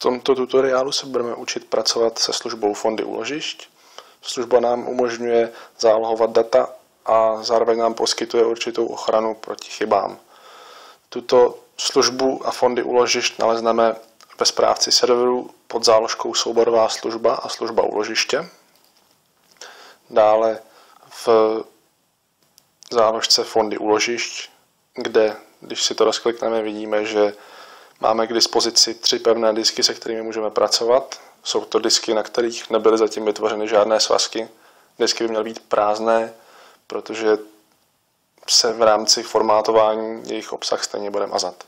tomto tutoriálu se budeme učit pracovat se službou fondy úložišť. Služba nám umožňuje zálohovat data a zároveň nám poskytuje určitou ochranu proti chybám. Tuto službu a fondy úložišť nalezneme ve správci serveru pod záložkou souborová služba a služba úložiště. Dále v záložce fondy úložišť, kde, když si to rozklikneme, vidíme, že máme k dispozici 3 pevné disky, se kterými můžeme pracovat. Jsou to disky, na kterých nebyly zatím vytvořeny žádné svazky. Disky by měly být prázdné, protože se v rámci formátování jejich obsah stejně bude mazat.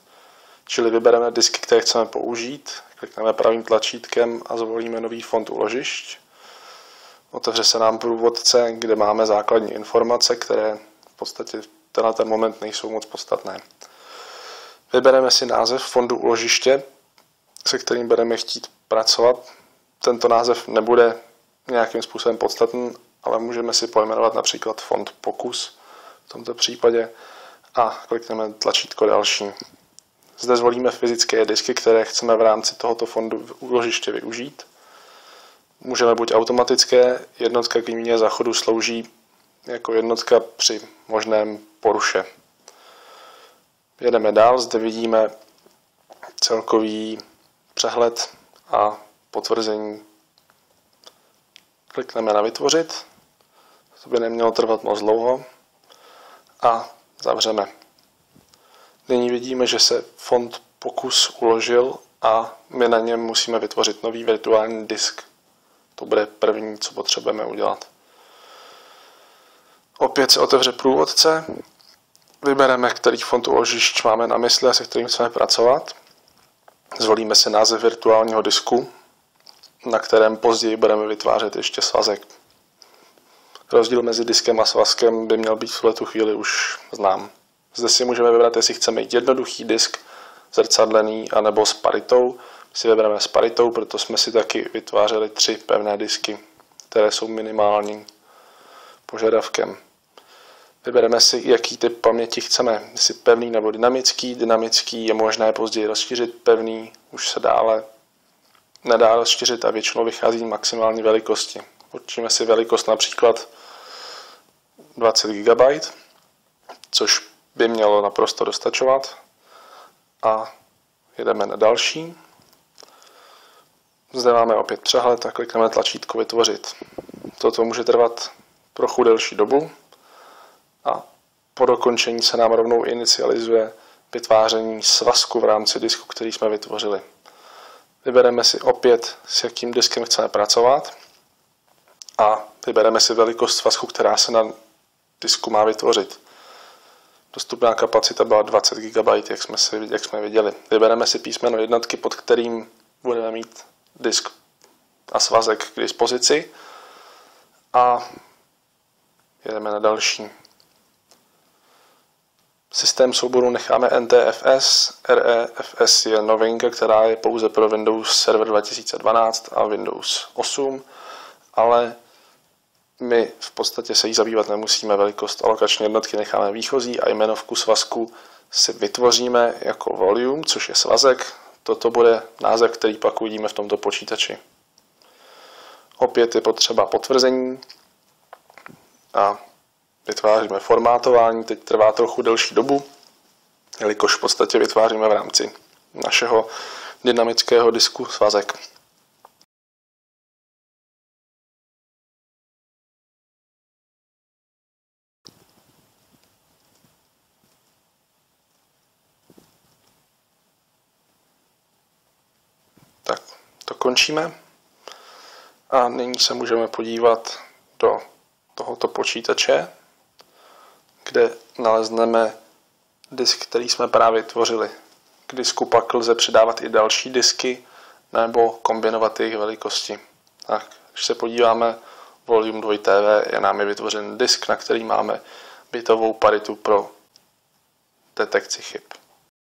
Čili vybereme disky, které chceme použít, klikneme pravým tlačítkem a zvolíme nový fond úložišť. Otevře se nám průvodce, kde máme základní informace, které v podstatě v tenhle moment nejsou moc podstatné. Vybereme si název fondu úložiště, se kterým budeme chtít pracovat. Tento název nebude nějakým způsobem podstatný, ale můžeme si pojmenovat například fond pokus v tomto případě a klikneme tlačítko další. Zde zvolíme fyzické disky, které chceme v rámci tohoto fondu úložiště využít. Můžeme buď automatické, jednotka k výměně záchodu slouží jako jednotka při možném poruše. Jedeme dál, zde vidíme celkový přehled a potvrzení. Klikneme na vytvořit, to by nemělo trvat moc dlouho a zavřeme. Nyní vidíme, že se fond pokus uložil a my na něm musíme vytvořit nový virtuální disk. To bude první, co potřebujeme udělat. Opět se otevře průvodce, vybereme, který fond úložišť máme na mysli a se kterým chceme pracovat. Zvolíme si název virtuálního disku, na kterém později budeme vytvářet ještě svazek. Rozdíl mezi diskem a svazkem by měl být v tuto chvíli už znám. Zde si můžeme vybrat, jestli chceme mít jednoduchý disk, zrcadlený, anebo s paritou. My si vybereme s paritou, proto jsme si taky vytvářeli 3 pevné disky, které jsou minimálním požadavkem. Vybereme si, jaký typ paměti chceme, jestli pevný nebo dynamický. Dynamický je možné později rozšířit, pevný už se nedá rozšířit a většinou vychází maximální velikosti. Určíme si velikost například 20 GB, což by mělo naprosto dostačovat. A jedeme na další. Zde máme opět přehled a klikneme tlačítko vytvořit. Toto může trvat trochu delší dobu a po dokončení se nám rovnou inicializuje vytváření svazku v rámci disku, který jsme vytvořili. Vybereme si opět, s jakým diskem chceme pracovat a vybereme si velikost svazku, která se na disku má vytvořit. Dostupná kapacita byla 20 GB, jak jsme viděli. Vybereme si písmeno jednotky, pod kterým budeme mít disk a svazek k dispozici a jedeme na další. Systém souboru necháme NTFS, REFS je novinka, která je pouze pro Windows Server 2012 a Windows 8, ale my v podstatě se jí zabývat nemusíme. Velikost alokační jednotky necháme výchozí a jmenovku svazku si vytvoříme jako volume, což je svazek. Toto bude název, který pak uvidíme v tomto počítači. Opět je potřeba potvrzení a vytváříme formátování. Teď trvá trochu delší dobu, jelikož v podstatě vytváříme v rámci našeho dynamického disku svazek. Tak, to končíme a nyní se můžeme podívat do tohoto počítače, kde nalezneme disk, který jsme právě tvořili. K disku pak lze přidávat i další disky nebo kombinovat jejich velikosti. Tak, když se podíváme, Volume 2 TV je námi vytvořen disk, na který máme bitovou paritu pro detekci chyb.